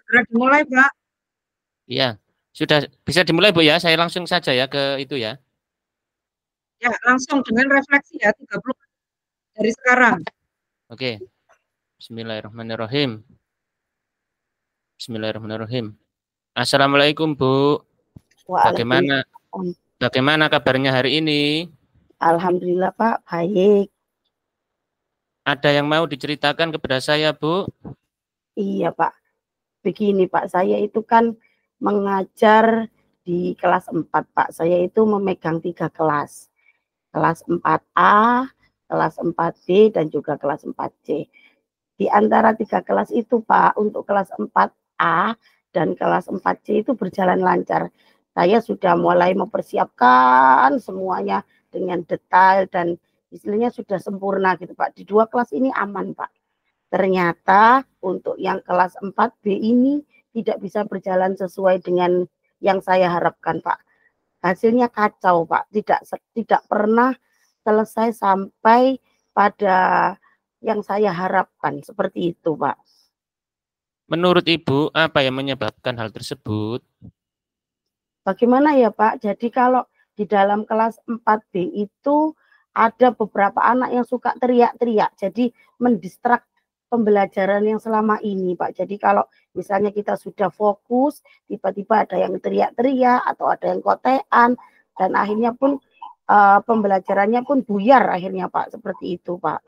Segera dimulai, Pak. Iya, sudah bisa dimulai Bu ya. Saya langsung saja ya ke itu ya. Ya, langsung dengan refleksi ya 30 dari sekarang. Oke. Bismillahirrahmanirrahim. Bismillahirrahmanirrahim. Assalamualaikum Bu. Bagaimana Waalaikumsalam. bagaimana kabarnya hari ini? Alhamdulillah Pak, baik. Ada yang mau diceritakan kepada saya Bu? Iya Pak, begini Pak, saya itu kan mengajar di kelas 4 Pak. Saya itu memegang 3 kelas. Kelas 4A, kelas 4B, dan juga kelas 4C. Di antara 3 kelas itu Pak, untuk kelas 4A dan kelas 4C itu berjalan lancar. Saya sudah mulai mempersiapkan semuanya dengan detail dan istilahnya sudah sempurna gitu Pak. Di 2 kelas ini aman Pak. Ternyata untuk yang kelas 4B ini tidak bisa berjalan sesuai dengan yang saya harapkan Pak. Hasilnya kacau Pak, tidak pernah selesai sampai pada yang saya harapkan, seperti itu Pak. Menurut Ibu, apa yang menyebabkan hal tersebut? Bagaimana ya Pak? Jadi kalau di dalam kelas 4B itu ada beberapa anak yang suka teriak-teriak, jadi mendistrak pembelajaran yang selama ini Pak. Jadi kalau misalnya kita sudah fokus, tiba-tiba ada yang teriak-teriak atau ada yang kotean, dan akhirnya pun pembelajarannya pun buyar akhirnya Pak, seperti itu Pak.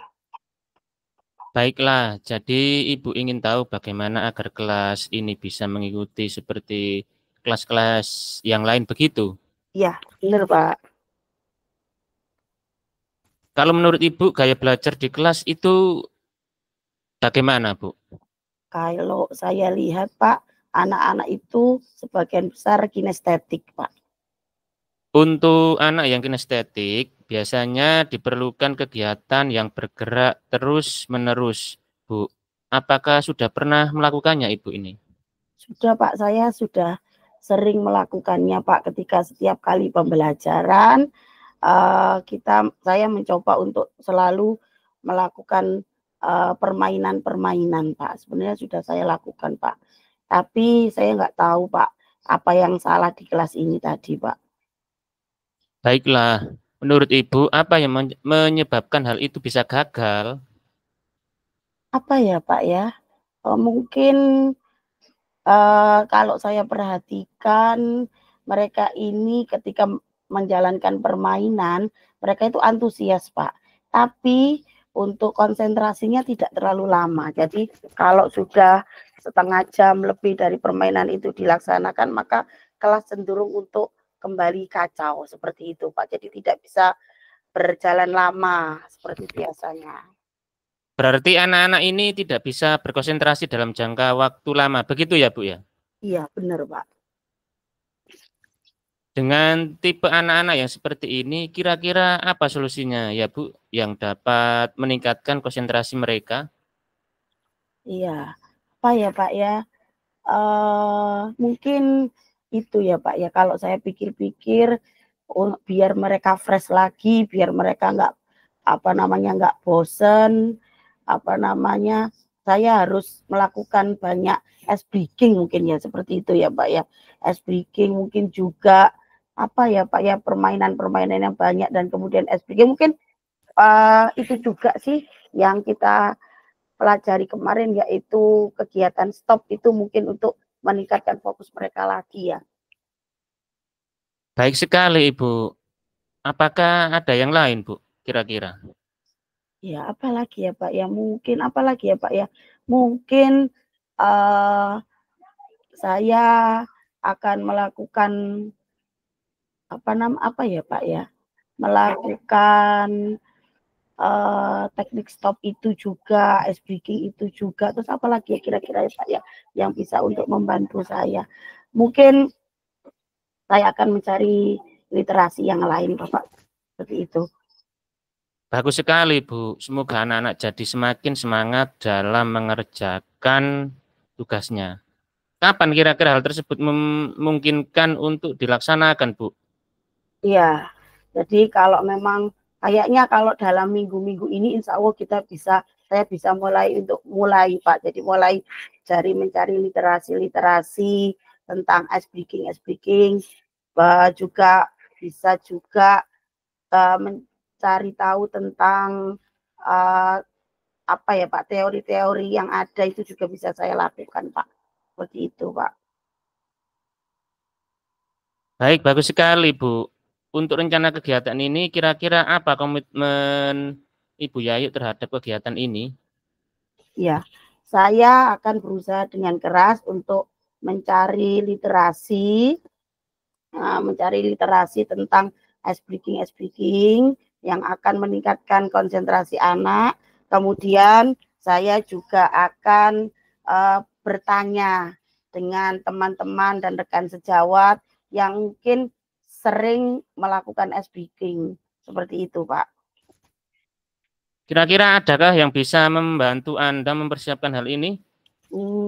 Baiklah, jadi Ibu ingin tahu bagaimana agar kelas ini bisa mengikuti seperti kelas-kelas yang lain begitu? Iya, benar Pak. Kalau menurut Ibu, gaya belajar di kelas itu bagaimana, Bu? Kalau saya lihat Pak, anak-anak itu sebagian besar kinestetik Pak. Untuk anak yang kinestetik, biasanya diperlukan kegiatan yang bergerak terus-menerus, Bu. Apakah sudah pernah melakukannya, Ibu ini? Sudah Pak, saya sudah sering melakukannya Pak. Ketika setiap kali pembelajaran, saya mencoba untuk selalu melakukan permainan-permainan Pak. Sebenarnya sudah saya lakukan Pak. Tapi saya nggak tahu Pak, apa yang salah di kelas ini tadi Pak. Baiklah, menurut Ibu, apa yang menyebabkan hal itu bisa gagal? Apa ya Pak ya? Mungkin kalau saya perhatikan mereka ini ketika menjalankan permainan, mereka itu antusias Pak. Tapi untuk konsentrasinya tidak terlalu lama. Jadi kalau sudah setengah jam lebih dari permainan itu dilaksanakan, maka kelas cenderung untuk kembali kacau seperti itu Pak. Jadi tidak bisa berjalan lama seperti biasanya. Berarti anak-anak ini tidak bisa berkonsentrasi dalam jangka waktu lama, begitu ya Bu ya? Iya benar Pak. Dengan tipe anak-anak yang seperti ini, kira-kira apa solusinya ya Bu, yang dapat meningkatkan konsentrasi mereka? Iya, apa ya Pak ya? Mungkin itu ya Pak ya, kalau saya pikir-pikir biar mereka fresh lagi, biar mereka nggak bosen, saya harus melakukan banyak ice breaking mungkin ya, seperti itu ya Pak ya. Ice breaking mungkin juga ya Pak ya, permainan-permainan yang banyak, dan kemudian ice breaking mungkin itu juga sih yang kita pelajari kemarin, yaitu kegiatan stop itu mungkin untuk meningkatkan fokus mereka lagi ya. Baik sekali Ibu. Apakah ada yang lain Bu, kira-kira? Ya, apalagi ya Pak ya, apalagi ya Pak ya, mungkin saya akan melakukan melakukan teknik stop itu juga, ice breaking itu juga, terus apalagi ya kira-kira ya Pak ya, yang bisa untuk membantu saya. Mungkin saya akan mencari literasi yang lain Bapak, seperti itu. Bagus sekali Bu, semoga anak-anak jadi semakin semangat dalam mengerjakan tugasnya. Kapan kira-kira hal tersebut memungkinkan untuk dilaksanakan Bu? Iya, jadi kalau memang kayaknya kalau dalam minggu-minggu ini insya Allah kita bisa saya bisa mulai Pak. Jadi mulai mencari literasi tentang ice breaking, juga bisa juga mencari tahu tentang apa ya Pak, teori-teori yang ada itu juga bisa saya lakukan Pak. Seperti itu Pak. Baik, bagus sekali Bu. Untuk rencana kegiatan ini kira-kira apa komitmen Ibu Yayu terhadap kegiatan ini? Ya, saya akan berusaha dengan keras untuk mencari literasi tentang ice breaking yang akan meningkatkan konsentrasi anak. Kemudian saya juga akan bertanya dengan teman-teman dan rekan sejawat yang mungkin sering melakukan ice breaking. Seperti itu, Pak. Kira-kira adakah yang bisa membantu Anda mempersiapkan hal ini?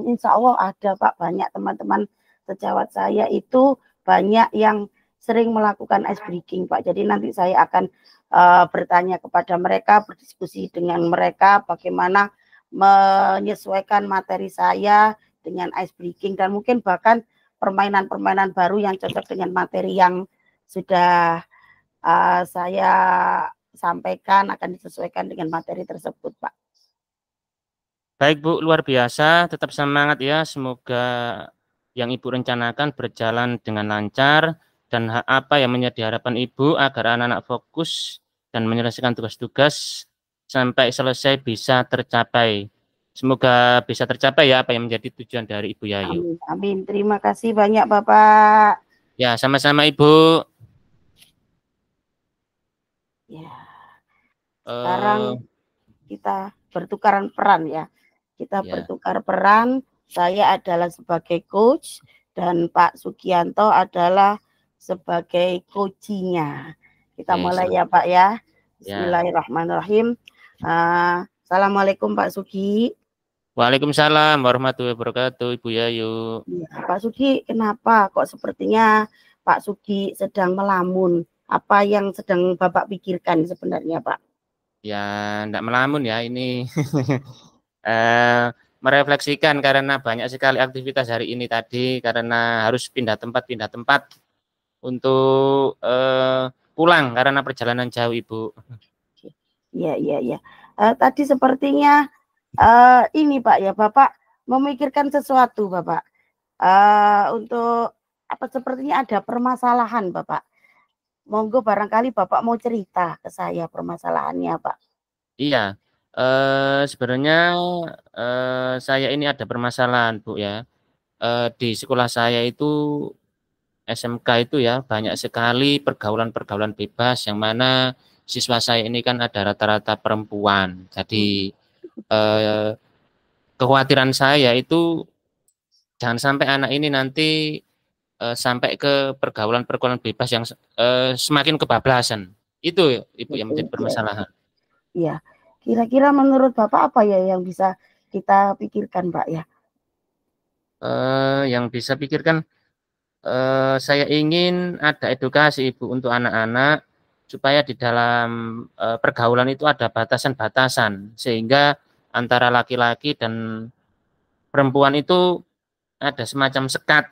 Insya Allah ada Pak, banyak teman-teman sejawat saya itu banyak yang sering melakukan ice breaking Pak. Jadi nanti saya akan bertanya kepada mereka, berdiskusi dengan mereka bagaimana menyesuaikan materi saya dengan ice breaking dan mungkin bahkan permainan-permainan baru yang cocok dengan materi yang sudah saya sampaikan akan disesuaikan dengan materi tersebut Pak. Baik Bu, luar biasa, tetap semangat ya, semoga yang Ibu rencanakan berjalan dengan lancar dan apa yang menjadi harapan Ibu agar anak-anak fokus dan menyelesaikan tugas-tugas sampai selesai bisa tercapai. Semoga bisa tercapai ya apa yang menjadi tujuan dari Ibu Yayu. Amin, amin. Terima kasih banyak Bapak. Ya, sama-sama Ibu. Ya. Sekarang kita bertukaran peran ya. Kita bertukar peran. Saya adalah sebagai coach dan Pak Sugianto adalah sebagai coaching-nya. Kita mulai ya Pak ya. Bismillahirrahmanirrahim. Assalamualaikum Pak Sugi. Waalaikumsalam warahmatullahi wabarakatuh Ibu Yayu. Ya, Pak Sugi, kenapa kok sepertinya Pak Sugi sedang melamun? Apa yang sedang Bapak pikirkan sebenarnya Pak? Ya, enggak melamun ya ini. Merefleksikan karena banyak sekali aktivitas hari ini tadi karena harus pindah tempat untuk pulang karena perjalanan jauh Ibu. Iya. Tadi sepertinya ini Pak ya, Bapak memikirkan sesuatu Bapak. Untuk apa sepertinya ada permasalahan Bapak. Monggo barangkali Bapak mau cerita ke saya permasalahannya Pak. Iya, sebenarnya saya ini ada permasalahan Bu ya. Di sekolah saya itu SMK itu ya banyak sekali pergaulan-pergaulan bebas yang mana siswa saya ini kan ada rata-rata perempuan. Jadi kekhawatiran saya itu jangan sampai anak ini nanti sampai ke pergaulan-pergaulan bebas yang semakin kebablasan. Itu Ibu yang menjadi permasalahan. Iya. Kira-kira menurut Bapak apa ya yang bisa kita pikirkan Pak ya? Yang bisa pikirkan saya ingin ada edukasi Ibu untuk anak-anak supaya di dalam pergaulan itu ada batasan-batasan sehingga antara laki-laki dan perempuan itu ada semacam sekat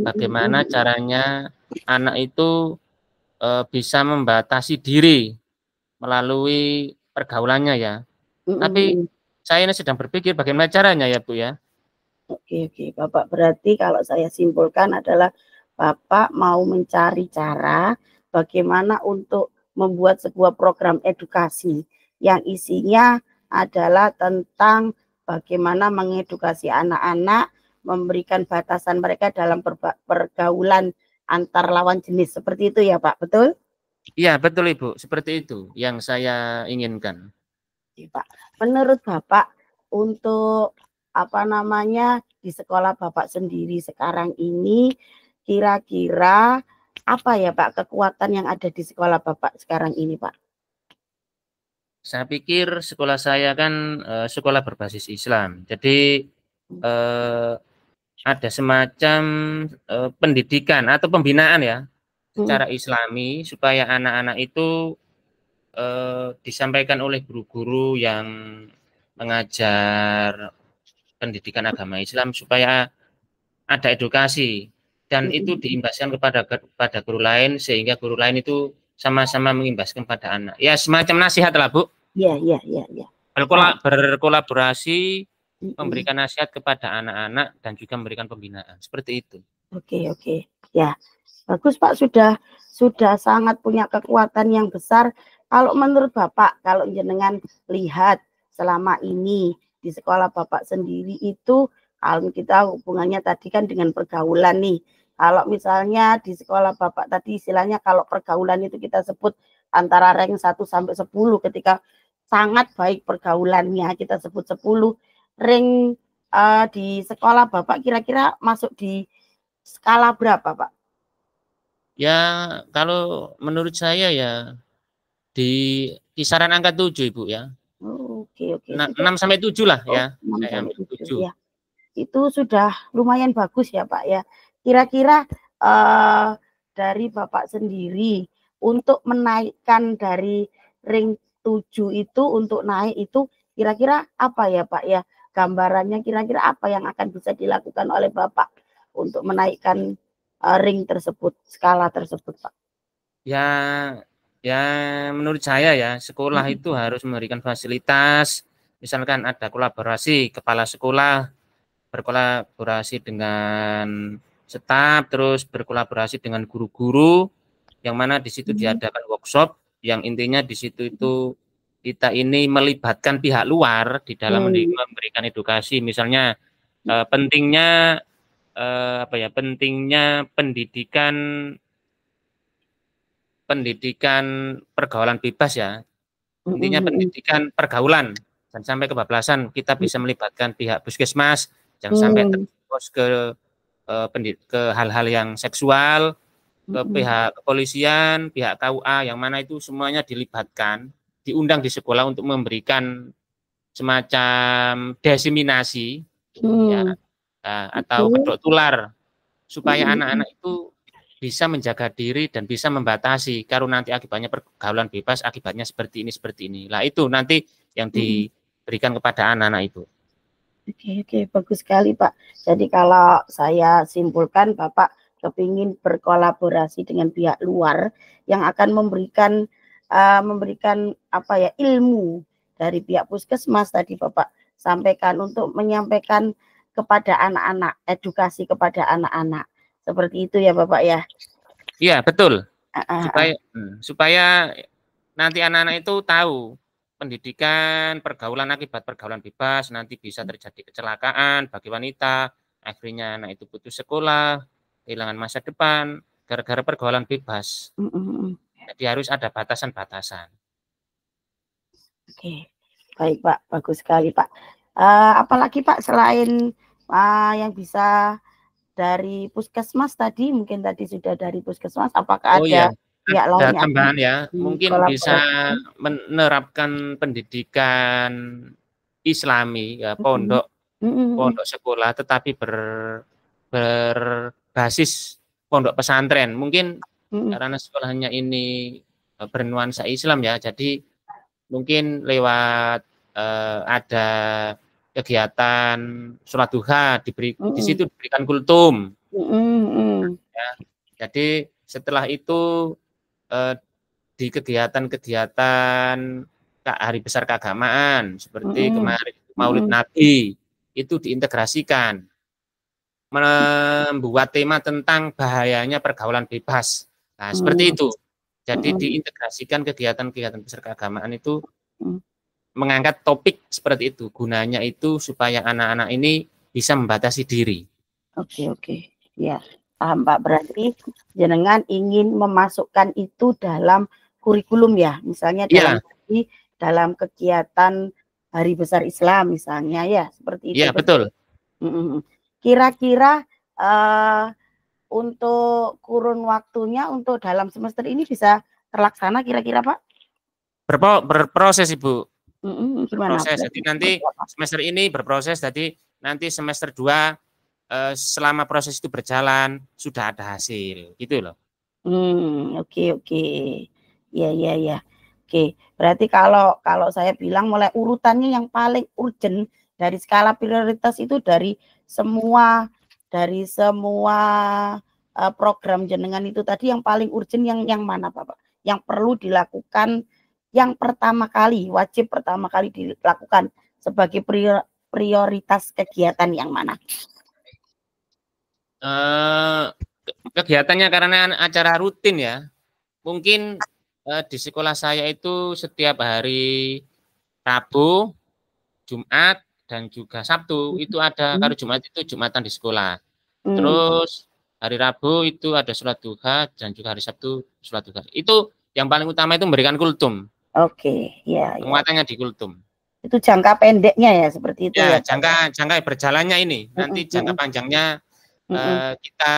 bagaimana caranya anak itu bisa membatasi diri melalui pergaulannya ya. Tapi saya ini sedang berpikir bagaimana caranya ya Bu ya. Oke, Bapak berarti kalau saya simpulkan adalah Bapak mau mencari cara bagaimana untuk membuat sebuah program edukasi yang isinya adalah tentang bagaimana mengedukasi anak-anak, memberikan batasan mereka dalam pergaulan antar lawan jenis. Seperti itu ya Pak, betul? Iya, betul Ibu. Seperti itu yang saya inginkan. Pak, menurut Bapak untuk apa namanya di sekolah Bapak sendiri sekarang ini kira-kira apa ya Pak kekuatan yang ada di sekolah Bapak sekarang ini Pak? Saya pikir sekolah saya kan sekolah berbasis Islam. Jadi ada semacam pendidikan atau pembinaan ya secara Islami supaya anak-anak itu disampaikan oleh guru-guru yang mengajar pendidikan agama Islam supaya ada edukasi dan itu diimbaskan kepada guru lain sehingga guru lain itu sama-sama mengimbaskan pada anak. Ya semacam nasihat lah Bu. Iya. Berkolaborasi, memberikan nasihat kepada anak-anak dan juga memberikan pembinaan seperti itu. Oke. Ya, bagus Pak, sudah sangat punya kekuatan yang besar. Kalau menurut Bapak, kalau jenengan lihat selama ini di sekolah Bapak sendiri itu, kalau kita hubungannya tadi kan dengan pergaulan nih. Kalau misalnya di sekolah Bapak tadi istilahnya kalau pergaulan itu kita sebut antara rank 1 sampai 10 ketika sangat baik pergaulannya kita sebut 10. Rank di sekolah Bapak kira-kira masuk di skala berapa, Pak? Ya, kalau menurut saya ya di kisaran angka 7, Ibu ya. Oke. 6 sampai 7 lah ya. 6 sampai 7 ya. Itu sudah lumayan bagus ya, Pak ya. Kira-kira dari Bapak sendiri untuk menaikkan dari ring 7 itu untuk naik itu kira-kira apa ya, Pak ya? Gambarannya kira-kira apa yang akan bisa dilakukan oleh Bapak untuk menaikkan ring tersebut, skala tersebut, Pak? Ya menurut saya ya sekolah itu harus memberikan fasilitas, misalkan ada kolaborasi kepala sekolah berkolaborasi dengan staf, terus berkolaborasi dengan guru-guru, yang mana di situ diadakan workshop, yang intinya di situ itu kita ini melibatkan pihak luar di dalam memberikan edukasi, misalnya pentingnya pentingnya pendidikan pergaulan bebas ya, intinya pendidikan pergaulan dan sampai kebablasan kita bisa melibatkan pihak puskesmas, jangan sampai terjerumus ke hal-hal yang seksual, ke pihak kepolisian, pihak KUA, yang mana itu semuanya dilibatkan, diundang di sekolah untuk memberikan semacam diseminasi ya, atau kedok tular supaya anak-anak itu bisa menjaga diri dan bisa membatasi kalau nanti akibatnya pergaulan bebas, akibatnya seperti ini. Lah itu nanti yang diberikan kepada anak-anak itu. Oke, bagus sekali Pak. Jadi kalau saya simpulkan Bapak kepingin berkolaborasi dengan pihak luar yang akan memberikan apa ya, ilmu dari pihak puskesmas tadi Bapak sampaikan untuk menyampaikan kepada anak-anak, edukasi kepada anak-anak. Seperti itu ya Bapak ya. Iya, betul. Supaya nanti anak-anak itu tahu pendidikan pergaulan, akibat pergaulan bebas nanti bisa terjadi kecelakaan bagi wanita, akhirnya anak itu putus sekolah, kehilangan masa depan gara-gara pergaulan bebas. Jadi harus ada batasan-batasan. Oke, baik Pak, bagus sekali Pak. Apalagi Pak selain yang bisa dari puskesmas tadi, mungkin tadi sudah dari puskesmas, apakah ada pihak lain yang tambahan ya, mungkin bisa menerapkan pendidikan Islami ya, pondok sekolah, tetapi berbasis pondok pesantren. Mungkin karena sekolahnya ini bernuansa Islam ya, jadi mungkin lewat ada kegiatan sholat duha di situ diberikan kultum. Ya, jadi setelah itu di kegiatan-kegiatan hari besar keagamaan seperti kemarin Maulid Nabi itu diintegrasikan, membuat tema tentang bahayanya pergaulan bebas. Nah, seperti itu. Jadi diintegrasikan kegiatan-kegiatan besar keagamaan itu mengangkat topik seperti itu. Gunanya itu supaya anak-anak ini bisa membatasi diri. Oke. Ya, paham Pak. Berarti jenengan ingin memasukkan itu dalam kurikulum ya. Misalnya dalam kegiatan Hari Besar Islam misalnya ya, seperti itu. Iya, betul. Kira-kira untuk kurun waktunya untuk dalam semester ini bisa terlaksana kira-kira Pak? Berproses Ibu. Gimana? Berproses. Jadi nanti semester ini berproses, jadi nanti semester 2 selama proses itu berjalan sudah ada hasil, gitu loh. Oke. Ya. Oke, berarti kalau saya bilang mulai urutannya yang paling urgent dari skala prioritas itu dari semua program jenengan itu tadi yang paling urgent yang mana Bapak? Yang perlu dilakukan yang pertama kali, wajib pertama kali dilakukan sebagai prioritas kegiatan yang mana? Kegiatannya karena acara rutin ya. Mungkin di sekolah saya itu setiap hari Rabu, Jumat, dan juga Sabtu itu ada. Kalau Jumat itu Jumatan di sekolah. Terus hari Rabu itu ada sholat duha dan juga hari Sabtu sholat duha. Itu yang paling utama itu memberikan kultum. Oke, ya. Penguatannya di kultum. Itu jangka pendeknya ya seperti itu ya. Jangka berjalannya ini. Nanti jangka panjangnya kita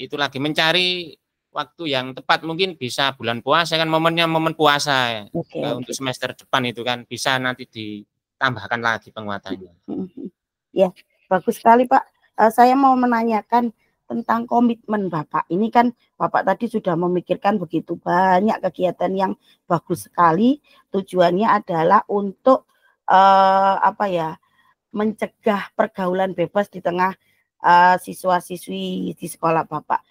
itu lagi mencari waktu yang tepat, mungkin bisa bulan puasa kan momennya momen puasa ya. Untuk semester depan itu kan bisa nanti ditambahkan lagi penguatannya. Ya, bagus sekali Pak. Saya mau menanyakan tentang komitmen Bapak. Ini kan Bapak tadi sudah memikirkan begitu banyak kegiatan yang bagus sekali. Tujuannya adalah untuk mencegah pergaulan bebas di tengah siswa-siswi di sekolah Bapak.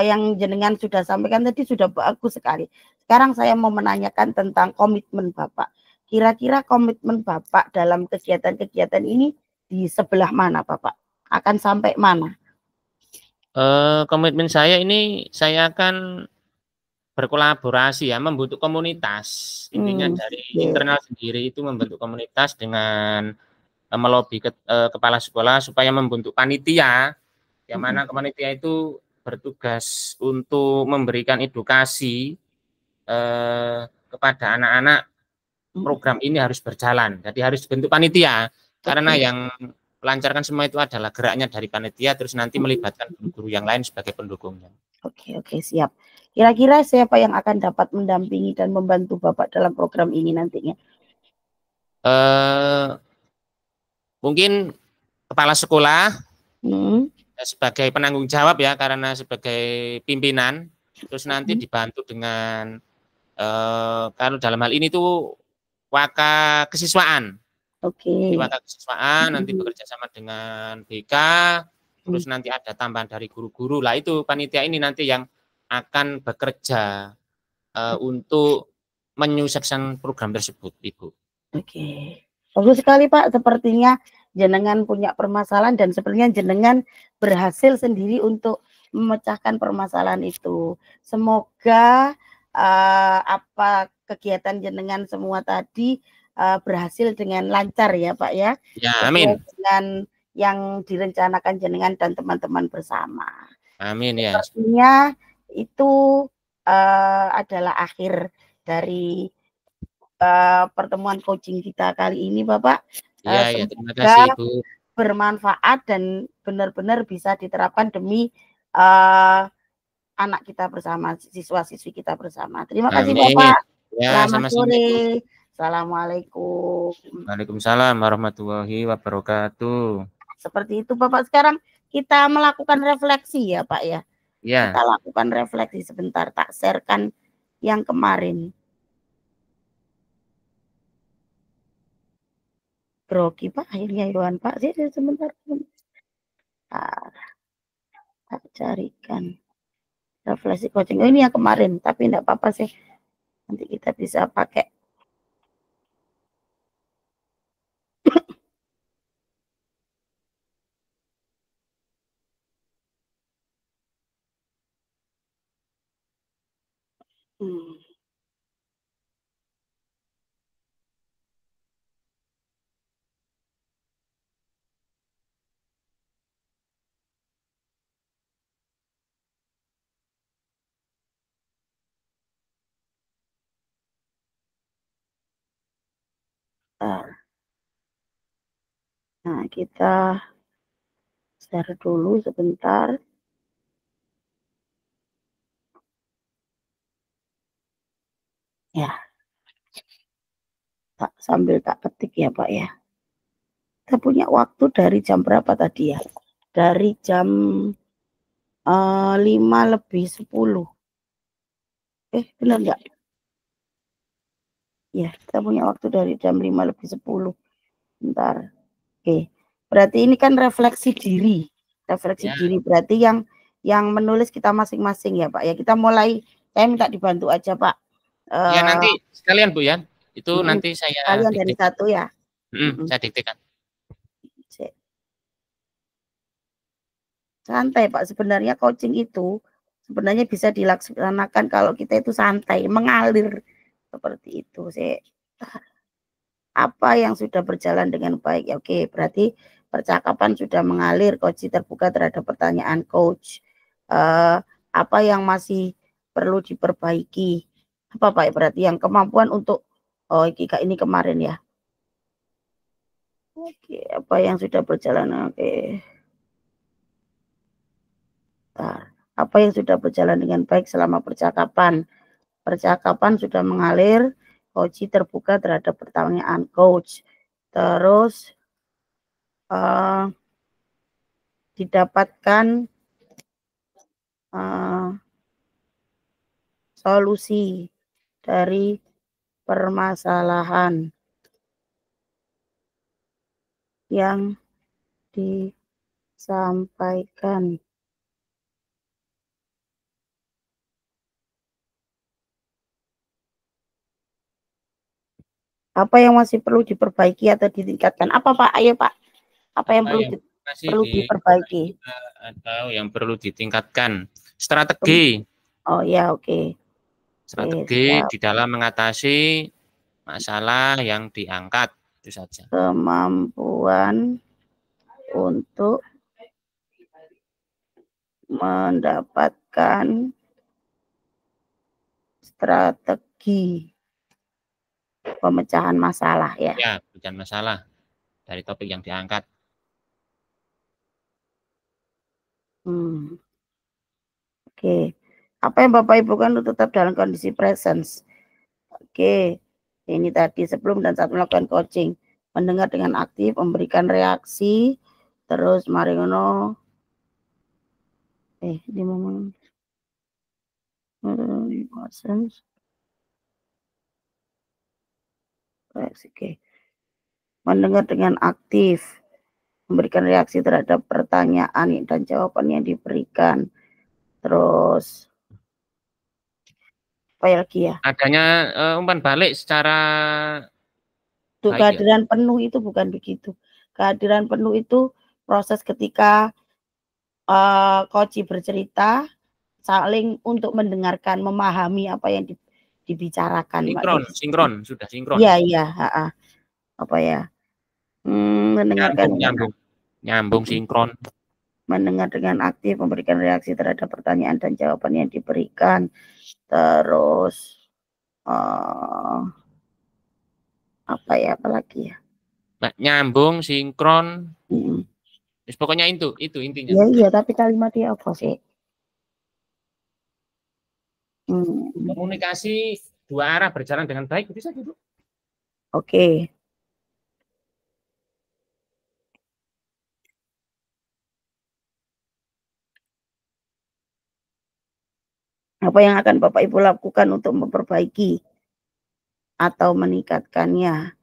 Yang jenengan sudah sampaikan tadi sudah bagus sekali. Sekarang saya mau menanyakan tentang komitmen Bapak. Kira-kira komitmen Bapak dalam kegiatan-kegiatan ini di sebelah mana Bapak? Akan sampai mana? Komitmen saya ini, saya akan berkolaborasi ya, membentuk komunitas. Intinya dari internal sendiri itu membentuk komunitas dengan melobi kepala sekolah supaya membentuk panitia, yang mana panitia itu bertugas untuk memberikan edukasi kepada anak-anak. Program ini harus berjalan, jadi harus dibentuk panitia, karena yang melancarkan semua itu adalah geraknya dari panitia, terus nanti melibatkan guru-guru yang lain sebagai pendukungnya. Oke, siap. Kira-kira siapa yang akan dapat mendampingi dan membantu Bapak dalam program ini nantinya? Mungkin kepala sekolah sebagai penanggung jawab ya, karena sebagai pimpinan, terus nanti dibantu dengan kalau dalam hal ini tuh waka kesiswaan. Waka kesiswaan nanti bekerja sama dengan BK, terus nanti ada tambahan dari guru-guru lah, itu panitia ini nanti yang akan bekerja untuk menyukseskan program tersebut, Ibu. Oke, bagus sekali Pak. Sepertinya jenengan punya permasalahan dan sepertinya jenengan berhasil sendiri untuk memecahkan permasalahan itu. Semoga kegiatan jenengan semua tadi berhasil dengan lancar ya Pak ya. Ya, amin. Dengan yang direncanakan jenengan dan teman-teman bersama. Amin ya. Sepertinya itu adalah akhir dari pertemuan coaching kita kali ini Bapak. Ya, terima kasih Ibu. Bermanfaat dan benar-benar bisa diterapkan demi anak kita bersama, siswa-siswi kita bersama. Terima kasih Bapak. Ya, selamat sore. Assalamualaikum. Waalaikumsalam warahmatullahi wabarakatuh. Seperti itu Bapak. Sekarang kita melakukan refleksi ya Pak ya. Ya. Kita lakukan refleksi sebentar. Tak sharekan yang kemarin. Grogi Pak, akhirnya Yohan Pak. Sebentar. Tak carikan refleksi coaching. Oh, ini yang kemarin, tapi enggak apa-apa sih. Nanti kita bisa pakai. Nah, kita share dulu sebentar. Ya. Sambil tak ketik ya Pak ya. Kita punya waktu dari jam berapa tadi ya? Dari jam 5:50. Benar enggak? Ya, kita punya waktu dari jam 5:50. Bentar. Oke. Berarti ini kan refleksi diri. Refleksi Ya. diri berarti yang menulis kita masing-masing ya, Pak. Ya, kita mulai, saya minta dibantu aja, Pak. Ya nanti sekalian Bu ya. Itu nanti saya kalian dari diktekan. satu ya. Saya diktekan. Santai Pak, sebenarnya coaching itu sebenarnya bisa dilaksanakan kalau kita itu santai, mengalir seperti itu. Apa yang sudah berjalan dengan baik? Ya, oke, berarti percakapan sudah mengalir, coach terbuka terhadap pertanyaan coach. Apa yang masih perlu diperbaiki? Apa Pak? Berarti yang kemampuan untuk ini kemarin ya. Oke, apa yang sudah berjalan? Oke. Apa yang sudah berjalan dengan baik selama percakapan? Percakapan sudah mengalir, coach terbuka terhadap pertanyaan coach. Terus didapatkan solusi dari permasalahan yang disampaikan. Apa yang masih perlu diperbaiki atau ditingkatkan? Apa Pak? Ayo Pak. Apa yang perlu diperbaiki? Atau yang perlu ditingkatkan? Strategi. Oh ya, oke. Strategi di dalam mengatasi masalah yang diangkat, itu saja. Kemampuan untuk mendapatkan strategi pemecahan masalah ya. Ya, pemecahan masalah dari topik yang diangkat. Oke. Apa yang Bapak Ibu kan tetap dalam kondisi presence. Oke. Ini tadi sebelum dan saat melakukan coaching. Mendengar dengan aktif, memberikan reaksi, terus mari ngono. Di momen presence. Oke. Mendengar dengan aktif, memberikan reaksi terhadap pertanyaan dan jawaban yang diberikan. Terus apa lagi ya? Adanya umpan balik secara Kehadiran penuh itu bukan begitu. Kehadiran penuh itu proses ketika coach bercerita, saling untuk mendengarkan, memahami apa yang dibicarakan. Sinkron, sudah sinkron. Iya, apa ya? Mendengarkan nyambung sinkron. Mendengar dengan aktif, memberikan reaksi terhadap pertanyaan dan jawaban yang diberikan. Terus apa ya, apalagi ya? Nyambung, sinkron. Pokoknya itu intinya. Iya, tapi kalimatnya apa sih? Komunikasi dua arah berjalan dengan baik, bisa gitu. Oke. Apa yang akan Bapak Ibu lakukan untuk memperbaiki atau meningkatkannya?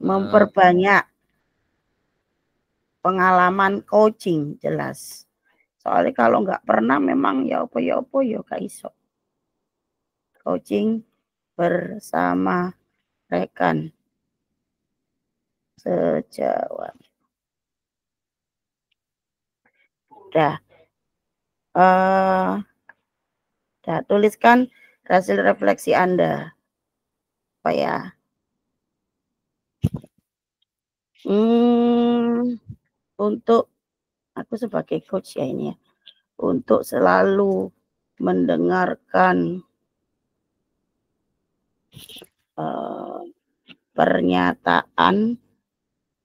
Memperbanyak pengalaman coaching, jelas. Soalnya kalau nggak pernah memang ya apa ya gak iso. Coaching bersama rekan sejawat. Udah. Tuliskan hasil refleksi Anda. Apa ya? Untuk aku sebagai coach ya ini ya. Untuk selalu mendengarkan pernyataan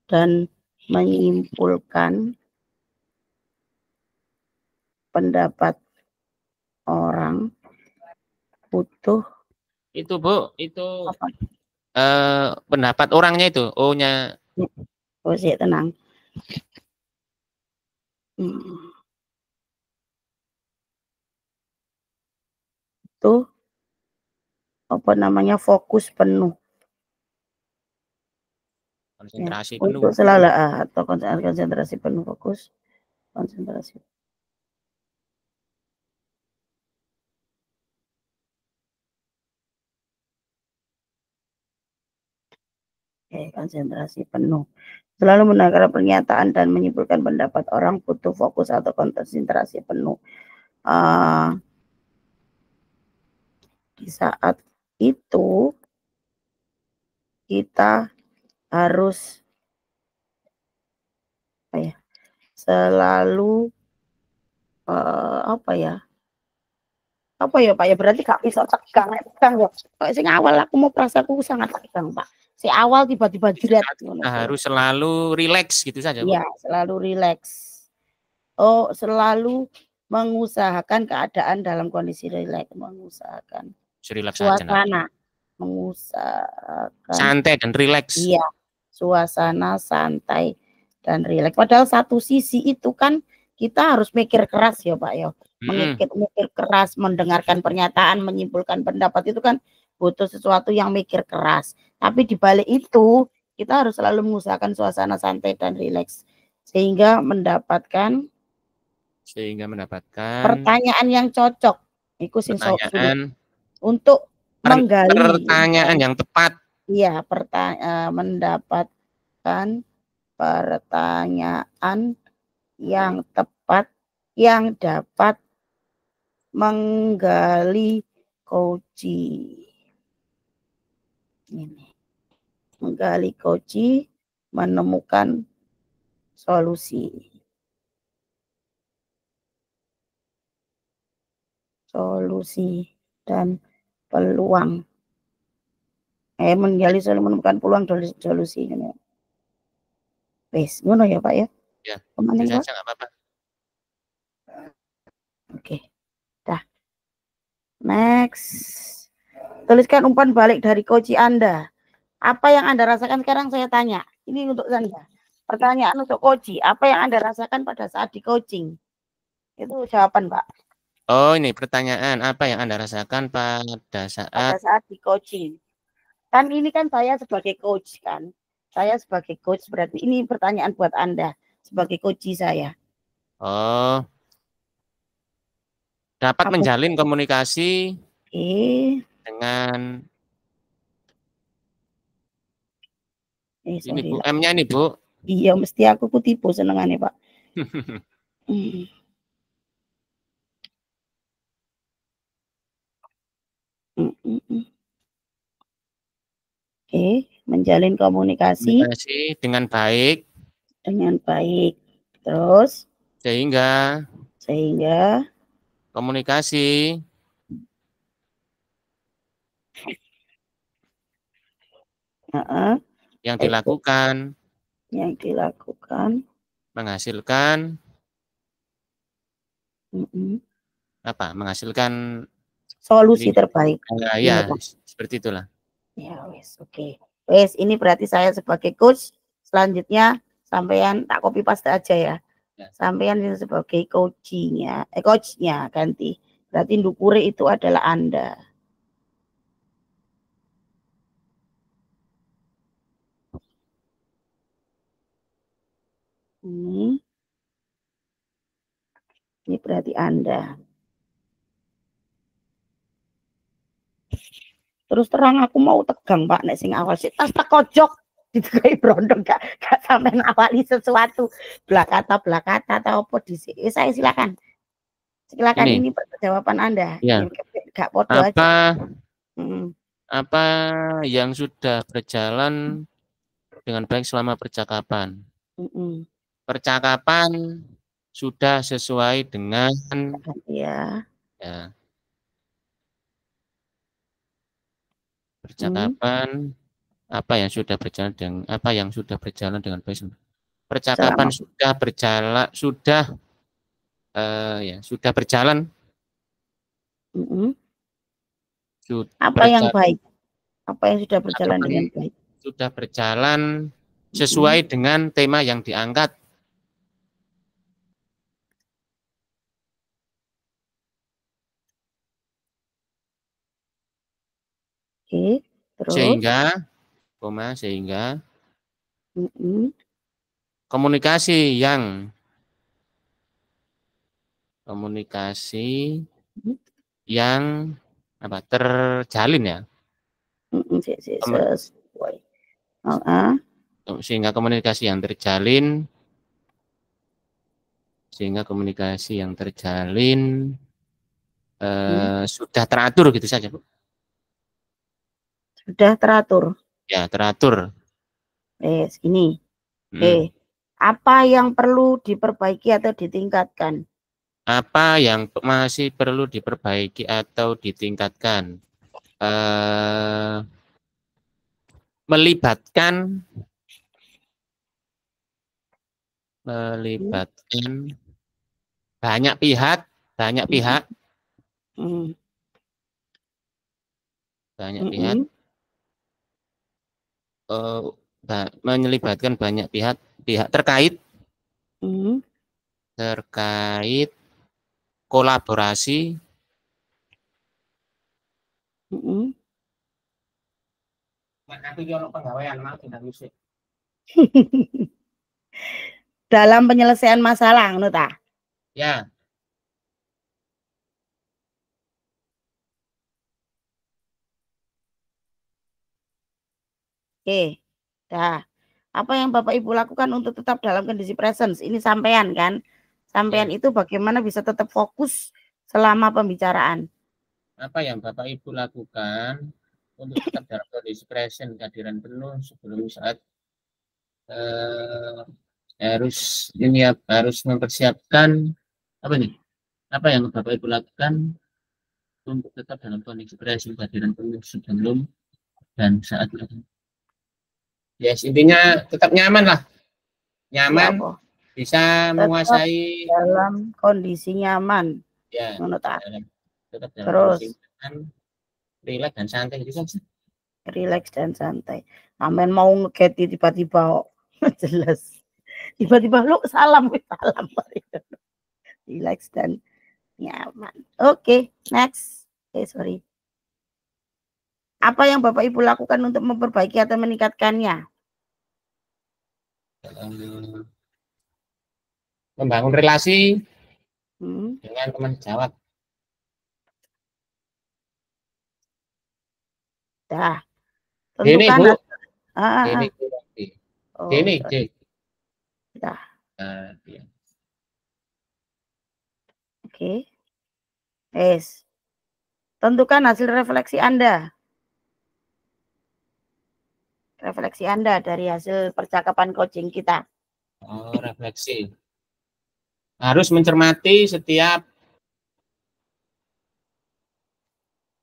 dan menyimpulkan pendapat orang butuh itu Bu, itu pendapat orangnya itu, O-nya. Oh, sih, tenang. Tuh apa namanya, fokus penuh. Konsentrasi Ya, penuh. untuk selalu atau konsentrasi penuh, fokus, konsentrasi. Oke, konsentrasi penuh. Selalu mendengar pernyataan dan menyimpulkan pendapat orang butuh fokus atau konsentrasi penuh. Di saat itu kita harus selalu apa ya Pak ya, berarti gak bisa tegang ya. Sing awal aku mau perasaanku sangat tegang Pak. Si awal tiba-tiba jerat. Kita harus selalu rileks gitu saja Bu. Iya, selalu rileks. Oh, selalu mengusahakan keadaan dalam kondisi rileks, mengusahakan suasana, mengusahakan santai dan rileks. Iya, suasana santai dan rileks. Padahal satu sisi itu kan kita harus mikir keras ya Pak ya. Mikir keras, mendengarkan pernyataan, menyimpulkan pendapat itu kan butuh sesuatu yang mikir keras. Tapi di balik itu kita harus selalu mengusahakan suasana santai dan rileks sehingga mendapatkan pertanyaan yang cocok. Itu pertanyaan untuk menggali pertanyaan yang tepat. Iya, mendapatkan pertanyaan yang tepat yang dapat menggali kunci. Ini. Menggali kunci, menemukan solusi. Solusi dan peluang. Menggali solusi, menemukan peluang solusi. Wes, ngono ya Pak ya? Ya, Kemana saja nggak apa-apa. Oke, dah. Next. Tuliskan umpan balik dari coach Anda. Apa yang Anda rasakan sekarang saya tanya. Ini untuk Anda. Pertanyaan untuk coach. Apa yang Anda rasakan pada saat di coaching? Itu jawaban Pak. Oh ini pertanyaan. Apa yang Anda rasakan pada saat di coaching? Kan ini kan saya sebagai coach kan. Saya sebagai coach berarti ini pertanyaan buat Anda sebagai coach saya. Oh, dapat menjalin komunikasi dengan ini Bu, M-nya ini Bu. Iya, mesti aku kutipu senengannya Pak. Oke, menjalin komunikasi dengan baik. Dengan baik. Terus sehingga komunikasi yang dilakukan menghasilkan apa? Menghasilkan solusi terbaik. Ya, seperti itulah. Ya, wes, oke. Wes, ini berarti saya sebagai coach. Selanjutnya sampean tak copy paste aja ya. Sampean ini sebagai coachnya, coachnya ganti. Berarti ndukure itu adalah Anda. Ini berarti Anda. Terus terang aku mau tegang Pak nek sing awal sih tas tekojok dikai brondong gak sampai ngawali sesuatu belakata atau apa dhisik. Saya silakan. Silakan ini jawaban Anda. Ya. Gak podo aja. Apa yang sudah berjalan dengan baik selama percakapan? Percakapan sudah sesuai dengan percakapan apa yang sudah berjalan dengan baik. Percakapan sudah berjalan apa yang baik? Apa yang sudah berjalan dengan baik? Sudah berjalan sesuai dengan tema yang diangkat. Terus sehingga komunikasi yang apa terjalin ya. sesuai. Sehingga komunikasi yang terjalin sudah teratur gitu saja, Bu. Sudah teratur. Ya, teratur. Ini. Apa yang perlu diperbaiki atau ditingkatkan? Apa yang masih perlu diperbaiki atau ditingkatkan? Melibatkan banyak pihak, melibatkan banyak pihak terkait kolaborasi dalam penyelesaian masalah, ngono ta? ya. Dah. Apa yang Bapak Ibu lakukan untuk tetap dalam kondisi presence? Ini sampean kan? Sampean itu bagaimana bisa tetap fokus selama pembicaraan? Apa yang Bapak Ibu lakukan untuk tetap dalam kondisi present, kehadiran penuh sebelum saat harus mempersiapkan apa yang Bapak Ibu lakukan untuk tetap dalam kondisi present, kehadiran penuh sebelum dan saat itu. Yes, intinya tetap nyaman lah. Nyaman, ya, bisa tetap menguasai dalam kondisi nyaman. Ya, tetap dalam terus kondisi nyaman, rileks dan santai gitu saja. Rileks dan santai. Amin mau ngegeti tiba-tiba jelas. Tiba-tiba lu salam. Rileks dan nyaman. Oke, next. Sorry. Apa yang Bapak Ibu lakukan untuk memperbaiki atau meningkatkannya? Membangun relasi dengan teman sejawat. Dah. Ini Bu. Ini Dah. Ya. Oke. Tentukan hasil refleksi Anda. Refleksi Anda dari hasil percakapan coaching kita. Oh, refleksi. Harus mencermati setiap.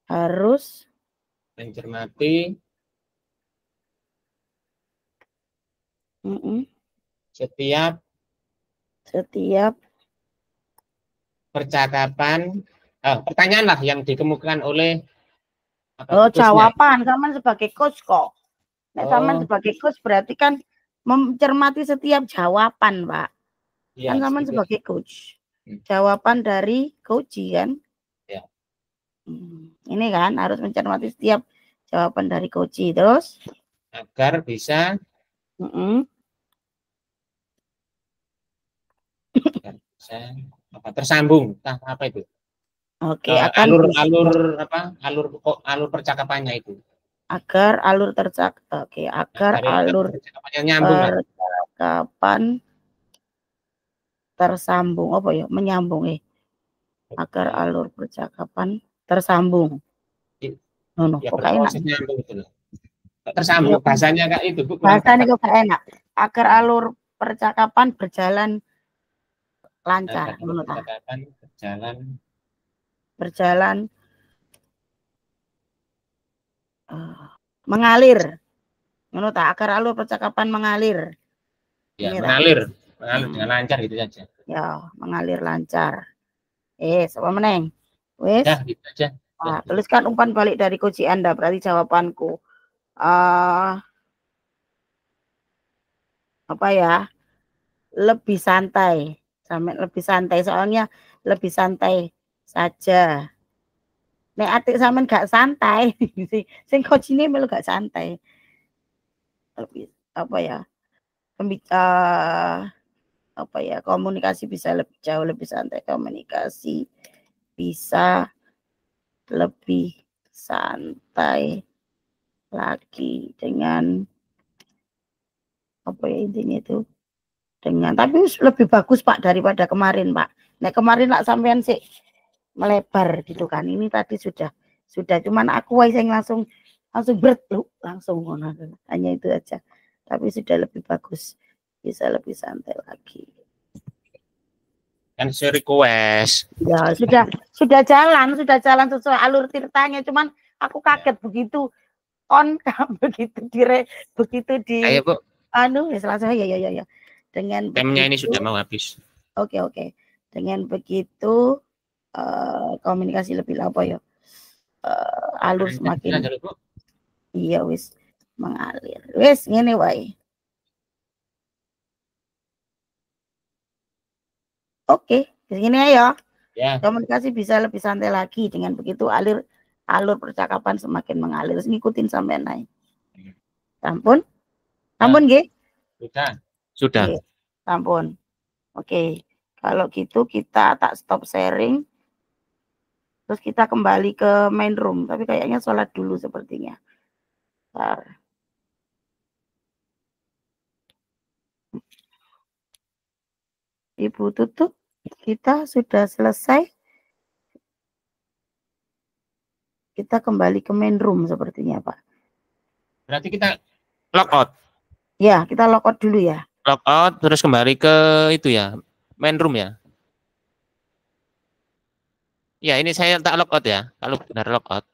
Harus mencermati setiap percakapan, pertanyaan lah yang dikemukakan oleh jawaban. Sama sebagai coach kok. Sama sebagai coach berarti kan mencermati setiap jawaban, Pak. Ya, kan sama sebagai coach. Jawaban dari coach kan? Ya. Ini kan harus mencermati setiap jawaban dari coach. Terus agar bisa tersambung. Apa itu? Oke, alur percakapannya itu. Agar alur percakapan tersambung. Apa ya? Menyambung agar alur percakapan tersambung. Tersambung bahasanya Kak itu. Bahasanya kok gak enak. Agar alur percakapan berjalan lancar. Berjalan mengalir. Agar alur percakapan mengalir. Ya, mengalir dengan lancar gitu saja. Ya, mengalir lancar. Apa meneng? Wes. Ya, gitu aja. Tuliskan umpan balik dari coach Anda, berarti jawabanku. Apa ya? Lebih santai. Sampai lebih santai, soalnya lebih santai saja. Nek atik sampean gak santai, sing coachine melu gak santai. Lebih apa ya? Apa ya? Komunikasi bisa lebih jauh lebih santai, komunikasi bisa lebih santai lagi dengan apa ya intinya itu dengan tapi lebih bagus Pak daripada kemarin Pak. Nek kemarin lah sampean sih melebar gitu kan. Ini tadi sudah cuman aku yang langsung berat langsung hanya itu aja. Tapi sudah lebih bagus, bisa lebih santai lagi. Kan saya request. Ya sudah jalan sesuai alur ceritanya. Cuman aku kaget begitu on begitu di Ayo Bu. ya selesai ya. Dengan Temnya begitu, ini sudah mau habis. Oke. Dengan begitu komunikasi lebih apa ya? Alur semakin iya wis mengalir. Wis ngene wae. Oke, segini ya. Komunikasi bisa lebih santai lagi dengan begitu alur percakapan semakin mengalir. Ngikutin sampai naik. Sampun nggih? Sudah. Oke, sampun. Oke. Kalau gitu kita tak stop sharing. Terus kita kembali ke main room, tapi kayaknya sholat dulu sepertinya. Bentar. Ibu tutup, kita sudah selesai. Kita kembali ke main room sepertinya Pak. Berarti kita logout. Ya, kita logout dulu ya. Logout terus kembali ke itu ya, main room ya. Ya, ini saya tak logout ya, kalau benar logout.